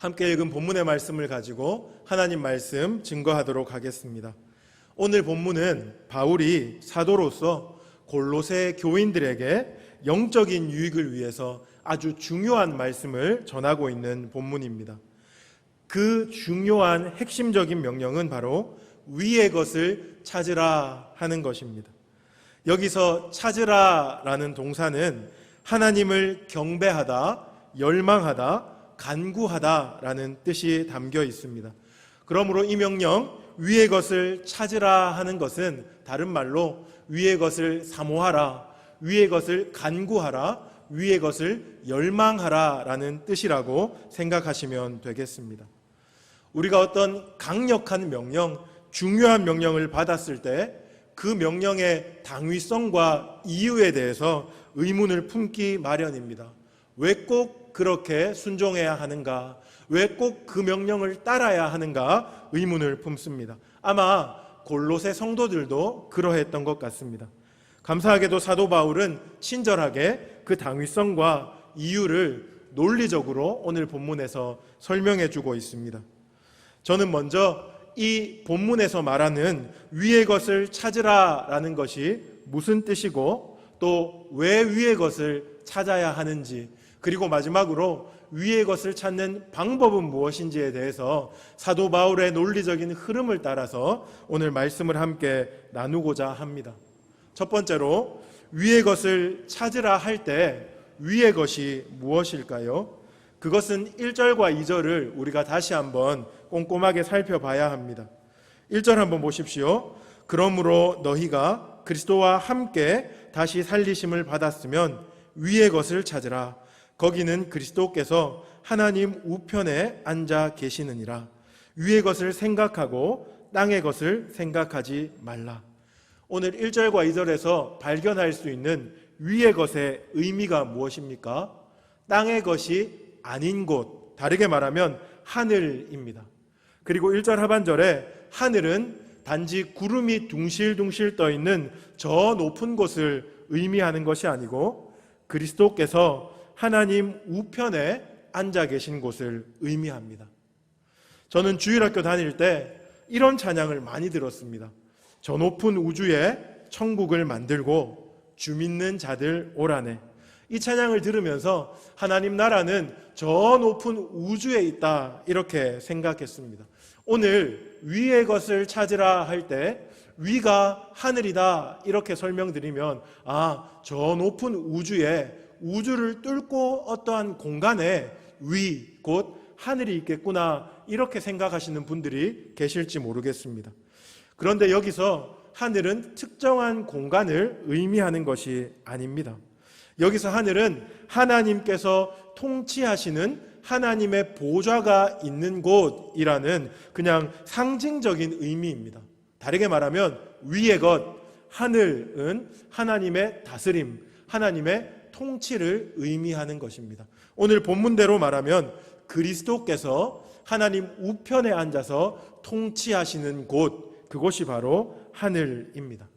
함께 읽은 본문의 말씀을 가지고 하나님 말씀 증거하도록 하겠습니다. 오늘 본문은 바울이 사도로서 골로새 교인들에게 영적인 유익을 위해서 아주 중요한 말씀을 전하고 있는 본문입니다. 그 중요한 핵심적인 명령은 바로 위의 것을 찾으라 하는 것입니다. 여기서 찾으라라는 동사는 하나님을 경배하다, 열망하다, 간구하다라는 뜻이 담겨 있습니다. 그러므로 이 명령 위의 것을 찾으라 하는 것은 다른 말로 위의 것을 사모하라, 위의 것을 간구하라, 위의 것을 열망하라 라는 뜻이라고 생각하시면 되겠습니다. 우리가 어떤 강력한 명령, 중요한 명령을 받았을 때 그 명령의 당위성과 이유에 대해서 의문을 품기 마련입니다. 왜 꼭 그렇게 순종해야 하는가? 왜 꼭 그 명령을 따라야 하는가? 의문을 품습니다. 아마 골로새 성도들도 그러했던 것 같습니다. 감사하게도 사도 바울은 친절하게 그 당위성과 이유를 논리적으로 오늘 본문에서 설명해 주고 있습니다. 저는 먼저 이 본문에서 말하는 위의 것을 찾으라 라는 것이 무슨 뜻이고 또 왜 위의 것을 찾아야 하는지, 그리고 마지막으로 위의 것을 찾는 방법은 무엇인지에 대해서 사도 바울의 논리적인 흐름을 따라서 오늘 말씀을 함께 나누고자 합니다. 첫 번째로 위의 것을 찾으라 할 때 위의 것이 무엇일까요? 그것은 1절과 2절을 우리가 다시 한번 꼼꼼하게 살펴봐야 합니다. 1절 한번 보십시오. 그러므로 너희가 그리스도와 함께 다시 살리심을 받았으면 위의 것을 찾으라. 거기는 그리스도께서 하나님 우편에 앉아 계시느니라. 위의 것을 생각하고 땅의 것을 생각하지 말라. 오늘 1절과 2절에서 발견할 수 있는 위의 것의 의미가 무엇입니까? 땅의 것이 아닌 곳, 다르게 말하면 하늘입니다. 그리고 1절 하반절에 하늘은 단지 구름이 둥실둥실 떠 있는 저 높은 곳을 의미하는 것이 아니고 그리스도께서 하나님 우편에 앉아 계신 곳을 의미합니다. 저는 주일학교 다닐 때 이런 찬양을 많이 들었습니다. 저 높은 우주에 천국을 만들고 주 믿는 자들 오라네. 이 찬양을 들으면서 하나님 나라는 저 높은 우주에 있다 이렇게 생각했습니다. 오늘 위의 것을 찾으라 할 때 위가 하늘이다 이렇게 설명드리면 저 높은 우주에 우주를 뚫고 어떠한 공간에 위, 곧 하늘이 있겠구나 이렇게 생각하시는 분들이 계실지 모르겠습니다. 그런데 여기서 하늘은 특정한 공간을 의미하는 것이 아닙니다. 여기서 하늘은 하나님께서 통치하시는 하나님의 보좌가 있는 곳이라는 그냥 상징적인 의미입니다. 다르게 말하면 위의 것, 하늘은 하나님의 다스림, 하나님의 통치를 의미하는 것입니다. 오늘 본문대로 말하면 그리스도께서 하나님 우편에 앉아서 통치하시는 곳, 그곳이 바로 하늘입니다.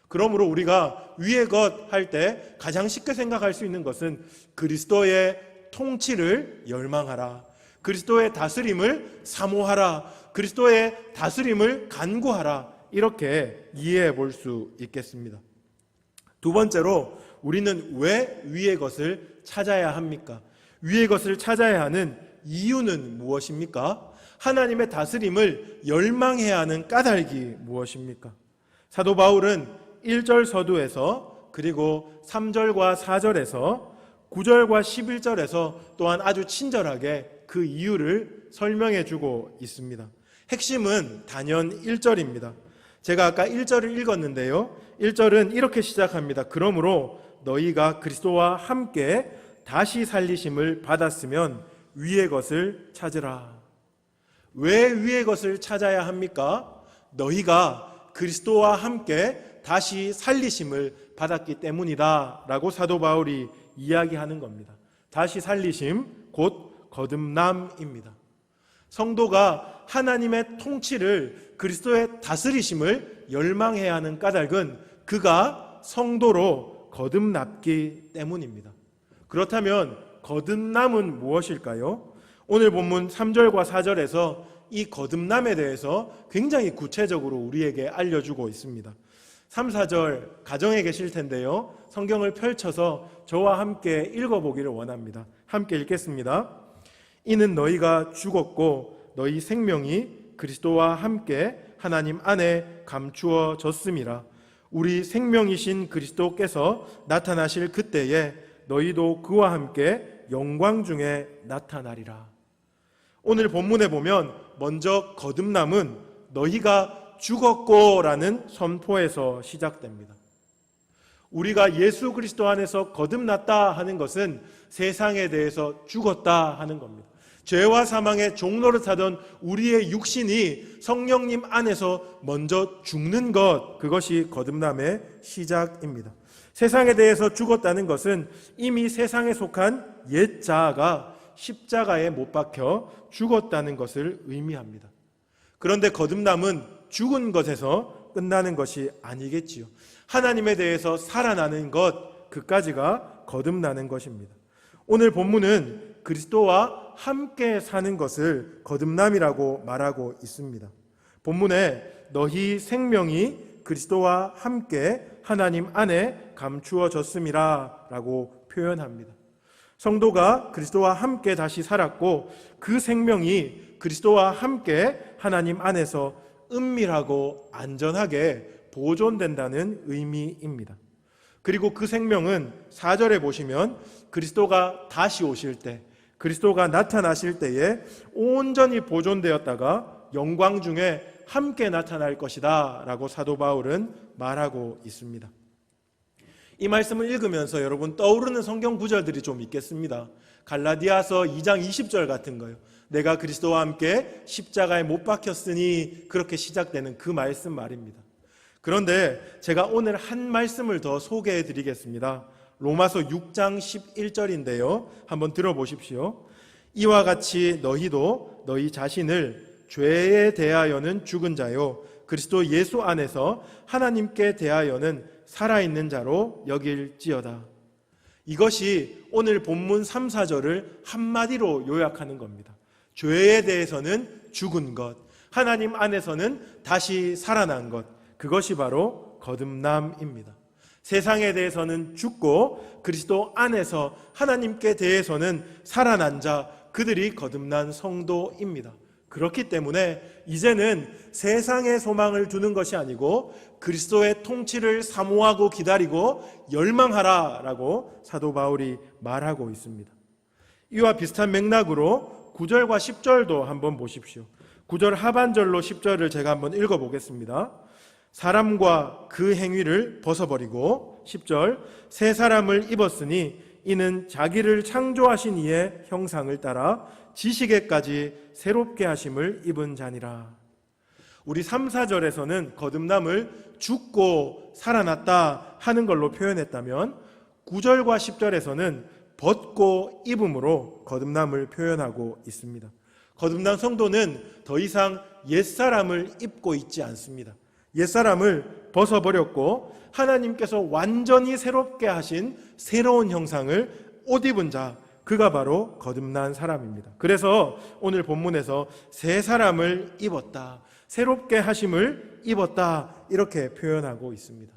그러므로 우리가 위의 것 할 때 가장 쉽게 생각할 수 있는 것은 그리스도의 통치를 열망하라, 그리스도의 다스림을 사모하라, 그리스도의 다스림을 간구하라 이렇게 이해해 볼 수 있겠습니다. 두 번째로 우리는 왜 위의 것을 찾아야 합니까? 위의 것을 찾아야 하는 이유는 무엇입니까? 하나님의 다스림을 열망해야 하는 까닭이 무엇입니까? 사도 바울은 1절 서두에서 그리고 3절과 4절에서 9절과 11절에서 또한 아주 친절하게 그 이유를 설명해 주고 있습니다. 핵심은 단연 1절입니다. 제가 아까 1절을 읽었는데요. 1절은 이렇게 시작합니다. 그러므로 너희가 그리스도와 함께 다시 살리심을 받았으면 위의 것을 찾으라. 왜 위의 것을 찾아야 합니까? 너희가 그리스도와 함께 다시 살리심을 받았기 때문이다 라고 사도 바울이 이야기하는 겁니다. 다시 살리심, 곧 거듭남입니다. 성도가 하나님의 통치를, 그리스도의 다스리심을 열망해야 하는 까닭은 그가 성도로 거듭났기 때문입니다. 그렇다면 거듭남은 무엇일까요? 오늘 본문 3절과 4절에서 이 거듭남에 대해서 굉장히 구체적으로 우리에게 알려주고 있습니다. 3, 4절 가정에 계실 텐데요, 성경을 펼쳐서 저와 함께 읽어보기를 원합니다. 함께 읽겠습니다. 이는 너희가 죽었고 너희 생명이 그리스도와 함께 하나님 안에 감추어졌음이라. 우리 생명이신 그리스도께서 나타나실 그때에 너희도 그와 함께 영광 중에 나타나리라. 오늘 본문에 보면 먼저 거듭남은 너희가 죽었고 라는 선포에서 시작됩니다. 우리가 예수 그리스도 안에서 거듭났다 하는 것은 세상에 대해서 죽었다 하는 겁니다. 죄와 사망의 종로를 타던 우리의 육신이 성령님 안에서 먼저 죽는 것, 그것이 거듭남의 시작입니다. 세상에 대해서 죽었다는 것은 이미 세상에 속한 옛 자아가 십자가에 못 박혀 죽었다는 것을 의미합니다. 그런데 거듭남은 죽은 것에서 끝나는 것이 아니겠지요. 하나님에 대해서 살아나는 것, 그까지가 거듭나는 것입니다. 오늘 본문은 그리스도와 함께 사는 것을 거듭남이라고 말하고 있습니다. 본문에 너희 생명이 그리스도와 함께 하나님 안에 감추어졌음이라 라고 표현합니다. 성도가 그리스도와 함께 다시 살았고 그 생명이 그리스도와 함께 하나님 안에서 은밀하고 안전하게 보존된다는 의미입니다. 그리고 그 생명은 4절에 보시면 그리스도가 다시 오실 때, 그리스도가 나타나실 때에 온전히 보존되었다가 영광 중에 함께 나타날 것이다 라고 사도 바울은 말하고 있습니다. 이 말씀을 읽으면서 여러분 떠오르는 성경 구절들이 좀 있겠습니다. 갈라디아서 2장 20절 같은 거요. 내가 그리스도와 함께 십자가에 못 박혔으니, 그렇게 시작되는 그 말씀 말입니다. 그런데 제가 오늘 한 말씀을 더 소개해 드리겠습니다. 로마서 6장 11절인데요. 한번 들어보십시오. 이와 같이 너희도 너희 자신을 죄에 대하여는 죽은 자요 그리스도 예수 안에서 하나님께 대하여는 살아있는 자로 여길지어다. 이것이 오늘 본문 3, 4절을 한마디로 요약하는 겁니다. 죄에 대해서는 죽은 것, 하나님 안에서는 다시 살아난 것, 그것이 바로 거듭남입니다. 세상에 대해서는 죽고 그리스도 안에서 하나님께 대해서는 살아난 자, 그들이 거듭난 성도입니다. 그렇기 때문에 이제는 세상의 소망을 두는 것이 아니고 그리스도의 통치를 사모하고 기다리고 열망하라라고 사도 바울이 말하고 있습니다. 이와 비슷한 맥락으로 9절과 10절도 한번 보십시오. 9절 하반절로 10절을 제가 한번 읽어보겠습니다. 사람과 그 행위를 벗어버리고 10절 새 사람을 입었으니 이는 자기를 창조하신 이의 형상을 따라 지식에까지 새롭게 하심을 입은 자니라. 우리 3, 4절에서는 거듭남을 죽고 살아났다 하는 걸로 표현했다면 9절과 10절에서는 벗고 입음으로 거듭남을 표현하고 있습니다. 거듭난 성도는 더 이상 옛사람을 입고 있지 않습니다. 옛사람을 벗어버렸고 하나님께서 완전히 새롭게 하신 새로운 형상을 옷 입은 자, 그가 바로 거듭난 사람입니다. 그래서 오늘 본문에서 새 사람을 입었다, 새롭게 하심을 입었다, 이렇게 표현하고 있습니다.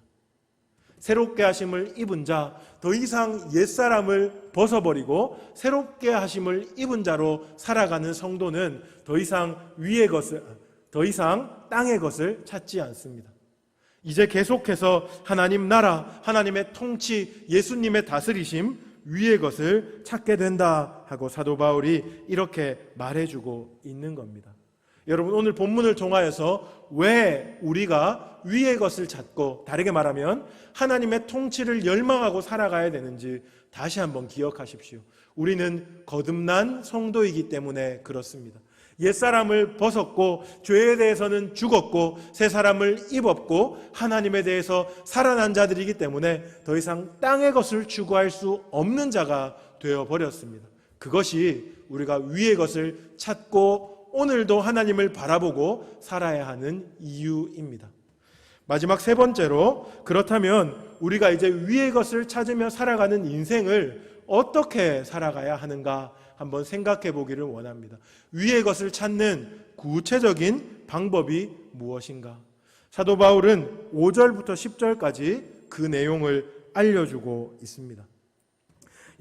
새롭게 하심을 입은 자, 더 이상 옛사람을 벗어버리고 새롭게 하심을 입은 자로 살아가는 성도는 더 이상 위의 것을, 더 이상 땅의 것을 찾지 않습니다. 이제 계속해서 하나님 나라, 하나님의 통치, 예수님의 다스리심, 위의 것을 찾게 된다 하고 사도 바울이 이렇게 말해주고 있는 겁니다. 여러분, 오늘 본문을 통하여서 왜 우리가 위의 것을 찾고, 다르게 말하면 하나님의 통치를 열망하고 살아가야 되는지 다시 한번 기억하십시오. 우리는 거듭난 성도이기 때문에 그렇습니다. 옛사람을 벗었고 죄에 대해서는 죽었고 새 사람을 입었고 하나님에 대해서 살아난 자들이기 때문에 더 이상 땅의 것을 추구할 수 없는 자가 되어버렸습니다. 그것이 우리가 위의 것을 찾고 오늘도 하나님을 바라보고 살아야 하는 이유입니다. 마지막 세 번째로, 그렇다면 우리가 이제 위의 것을 찾으며 살아가는 인생을 어떻게 살아가야 하는가 한번 생각해 보기를 원합니다. 위의 것을 찾는 구체적인 방법이 무엇인가? 사도 바울은 5절부터 10절까지 그 내용을 알려주고 있습니다.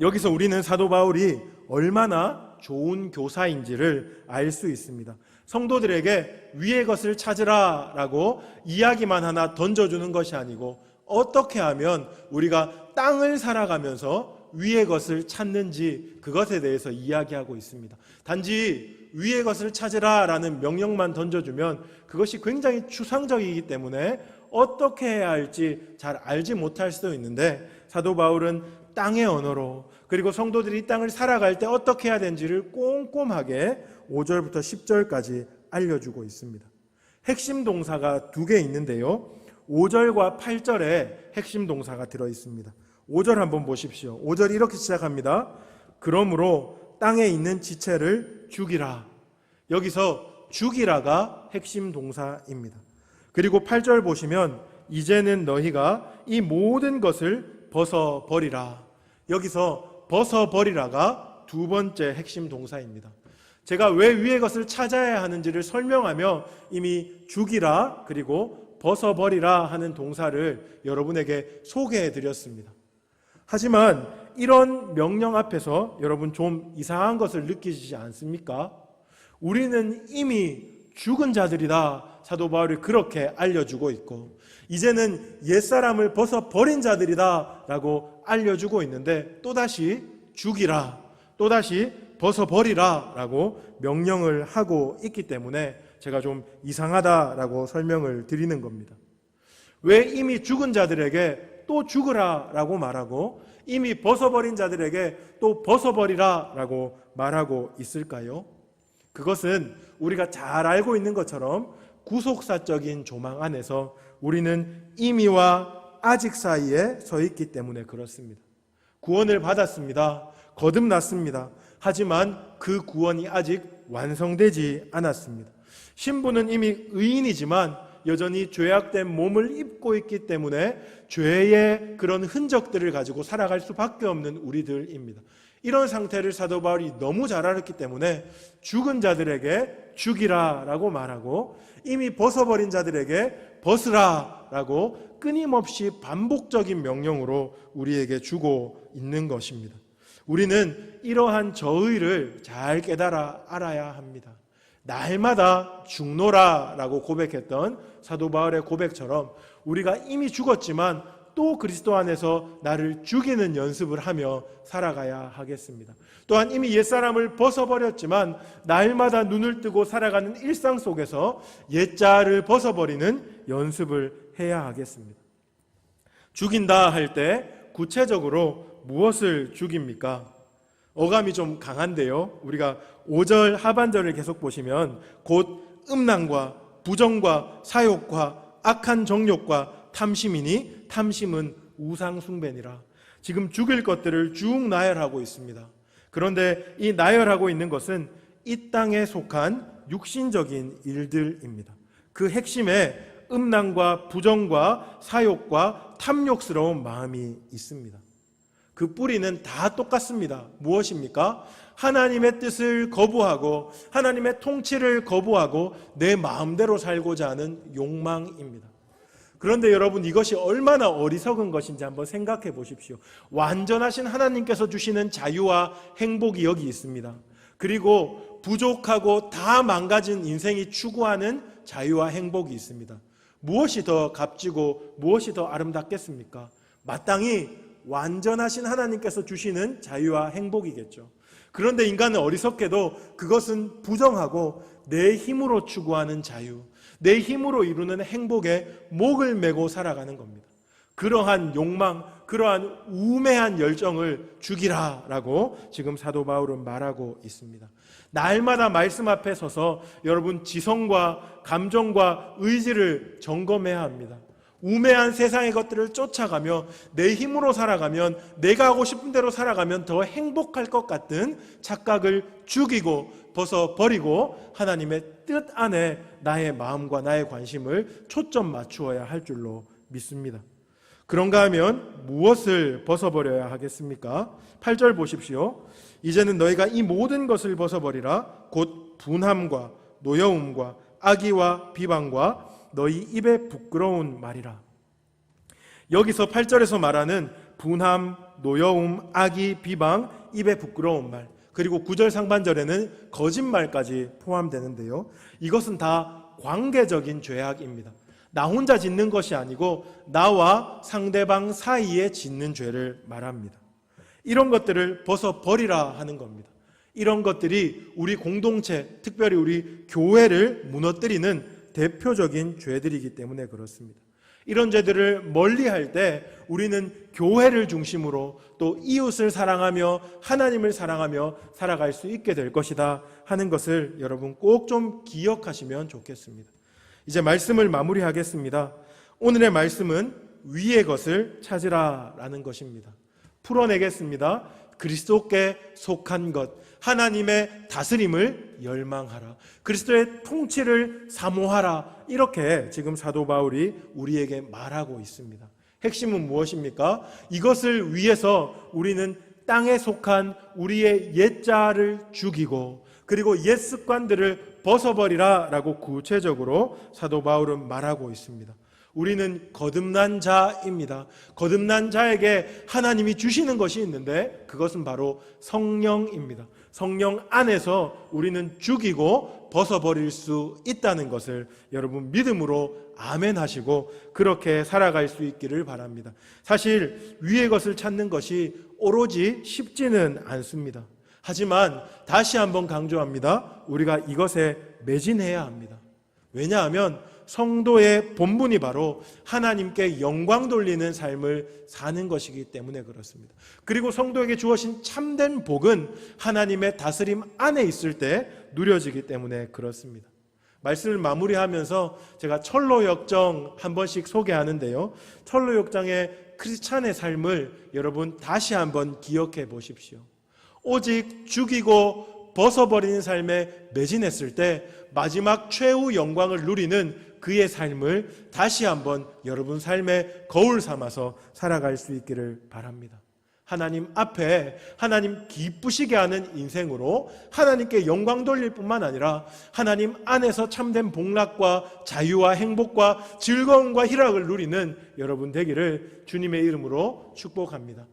여기서 우리는 사도 바울이 얼마나 좋은 교사인지를 알 수 있습니다. 성도들에게 위의 것을 찾으라 라고 이야기만 하나 던져주는 것이 아니고 어떻게 하면 우리가 땅을 살아가면서 위의 것을 찾는지 그것에 대해서 이야기하고 있습니다. 단지 위의 것을 찾으라 라는 명령만 던져주면 그것이 굉장히 추상적이기 때문에 어떻게 해야 할지 잘 알지 못할 수도 있는데, 사도 바울은 땅의 언어로, 그리고 성도들이 이 땅을 살아갈 때 어떻게 해야 되는지를 꼼꼼하게 5절부터 10절까지 알려주고 있습니다. 핵심 동사가 2개 있는데요, 5절과 8절에 핵심 동사가 들어있습니다. 5절 한번 보십시오. 5절이 이렇게 시작합니다. 그러므로 땅에 있는 지체를 죽이라. 여기서 죽이라가 핵심 동사입니다. 그리고 8절 보시면 이제는 너희가 이 모든 것을 벗어버리라. 여기서 벗어버리라가 2번째 핵심 동사입니다. 제가 왜 위의 것을 찾아야 하는지를 설명하며 이미 죽이라 그리고 벗어버리라 하는 동사를 여러분에게 소개해 드렸습니다. 하지만 이런 명령 앞에서 여러분 좀 이상한 것을 느끼시지 않습니까? 우리는 이미 죽은 자들이다, 사도 바울이 그렇게 알려주고 있고, 이제는 옛사람을 벗어버린 자들이다 라고 알려주고 있는데 또다시 죽이라, 또다시 벗어버리라 라고 명령을 하고 있기 때문에 제가 좀 이상하다라고 설명을 드리는 겁니다. 왜 이미 죽은 자들에게 또 죽으라 라고 말하고 이미 벗어버린 자들에게 또 벗어버리라 라고 말하고 있을까요? 그것은 우리가 잘 알고 있는 것처럼 구속사적인 조망 안에서 우리는 이미와 아직 사이에 서 있기 때문에 그렇습니다. 구원을 받았습니다. 거듭났습니다. 하지만 그 구원이 아직 완성되지 않았습니다. 신부는 이미 의인이지만 여전히 죄악된 몸을 입고 있기 때문에 죄의 그런 흔적들을 가지고 살아갈 수밖에 없는 우리들입니다. 이런 상태를 사도 바울이 너무 잘 알았기 때문에 죽은 자들에게 죽이라 라고 말하고 이미 벗어버린 자들에게 벗으라 라고 끊임없이 반복적인 명령으로 우리에게 주고 있는 것입니다. 우리는 이러한 저의를 잘 깨달아 알아야 합니다. 날마다 죽노라 라고 고백했던 사도 바울의 고백처럼 우리가 이미 죽었지만 또 그리스도 안에서 나를 죽이는 연습을 하며 살아가야 하겠습니다. 또한 이미 옛사람을 벗어버렸지만 날마다 눈을 뜨고 살아가는 일상 속에서 옛자를 벗어버리는 연습을 해야 하겠습니다. 죽인다 할 때 구체적으로 무엇을 죽입니까? 어감이 좀 강한데요, 우리가 5절 하반절을 계속 보시면 곧 음란과 부정과 사욕과 악한 정욕과 탐심이니 탐심은 우상 숭배니라. 지금 죽일 것들을 쭉 나열하고 있습니다. 그런데 이 나열하고 있는 것은 이 땅에 속한 육신적인 일들입니다. 그 핵심에 음란과 부정과 사욕과 탐욕스러운 마음이 있습니다. 그 뿌리는 다 똑같습니다. 무엇입니까? 하나님의 뜻을 거부하고 하나님의 통치를 거부하고 내 마음대로 살고자 하는 욕망입니다. 그런데 여러분, 이것이 얼마나 어리석은 것인지 한번 생각해 보십시오. 완전하신 하나님께서 주시는 자유와 행복이 여기 있습니다. 그리고 부족하고 다 망가진 인생이 추구하는 자유와 행복이 있습니다. 무엇이 더 값지고 무엇이 더 아름답겠습니까? 마땅히 완전하신 하나님께서 주시는 자유와 행복이겠죠. 그런데 인간은 어리석게도 그것은 부정하고 내 힘으로 추구하는 자유, 내 힘으로 이루는 행복에 목을 메고 살아가는 겁니다. 그러한 욕망, 그러한 우매한 열정을 죽이라 라고 지금 사도 바울은 말하고 있습니다. 날마다 말씀 앞에 서서 여러분 지성과 감정과 의지를 점검해야 합니다. 우매한 세상의 것들을 쫓아가며 내 힘으로 살아가면, 내가 하고 싶은 대로 살아가면 더 행복할 것 같은 착각을 죽이고 벗어버리고 하나님의 뜻 안에 나의 마음과 나의 관심을 초점 맞추어야 할 줄로 믿습니다. 그런가 하면 무엇을 벗어버려야 하겠습니까? 8절 보십시오. 이제는 너희가 이 모든 것을 벗어버리라. 곧 분함과 노여움과 악의와 비방과 너희 입에 부끄러운 말이라. 여기서 8절에서 말하는 분함, 노여움, 악의, 비방, 입에 부끄러운 말, 그리고 9절 상반절에는 거짓말까지 포함되는데요. 이것은 다 관계적인 죄악입니다. 나 혼자 짓는 것이 아니고 나와 상대방 사이에 짓는 죄를 말합니다. 이런 것들을 벗어버리라 하는 겁니다. 이런 것들이 우리 공동체, 특별히 우리 교회를 무너뜨리는 대표적인 죄들이기 때문에 그렇습니다. 이런 죄들을 멀리할 때 우리는 교회를 중심으로 또 이웃을 사랑하며 하나님을 사랑하며 살아갈 수 있게 될 것이다 하는 것을 여러분 꼭 좀 기억하시면 좋겠습니다. 이제 말씀을 마무리하겠습니다. 오늘의 말씀은 위의 것을 찾으라라는 것입니다. 풀어내겠습니다. 그리스도께 속한 것, 하나님의 다스림을 열망하라. 그리스도의 통치를 사모하라. 이렇게 지금 사도 바울이 우리에게 말하고 있습니다. 핵심은 무엇입니까? 이것을 위해서 우리는 땅에 속한 우리의 옛자를 죽이고 그리고 옛 습관들을 벗어버리라 라고 구체적으로 사도 바울은 말하고 있습니다. 우리는 거듭난 자입니다. 거듭난 자에게 하나님이 주시는 것이 있는데 그것은 바로 성령입니다. 성령 안에서 우리는 죽이고 벗어버릴 수 있다는 것을 여러분 믿음으로 아멘 하시고 그렇게 살아갈 수 있기를 바랍니다. 사실 위의 것을 찾는 것이 오로지 쉽지는 않습니다. 하지만 다시 한번 강조합니다. 우리가 이것에 매진해야 합니다. 왜냐하면 성도의 본분이 바로 하나님께 영광 돌리는 삶을 사는 것이기 때문에 그렇습니다. 그리고 성도에게 주어진 참된 복은 하나님의 다스림 안에 있을 때 누려지기 때문에 그렇습니다. 말씀을 마무리하면서 제가 철로 역정 한 번씩 소개하는데요. 철로 역정의 크리스찬의 삶을 여러분 다시 한번 기억해 보십시오. 오직 죽이고 벗어버리는 삶에 매진했을 때 마지막 최후 영광을 누리는 그의 삶을 다시 한번 여러분 삶의 거울 삼아서 살아갈 수 있기를 바랍니다. 하나님 앞에 하나님 기쁘시게 하는 인생으로 하나님께 영광 돌릴 뿐만 아니라 하나님 안에서 참된 복락과 자유와 행복과 즐거움과 희락을 누리는 여러분 되기를 주님의 이름으로 축복합니다.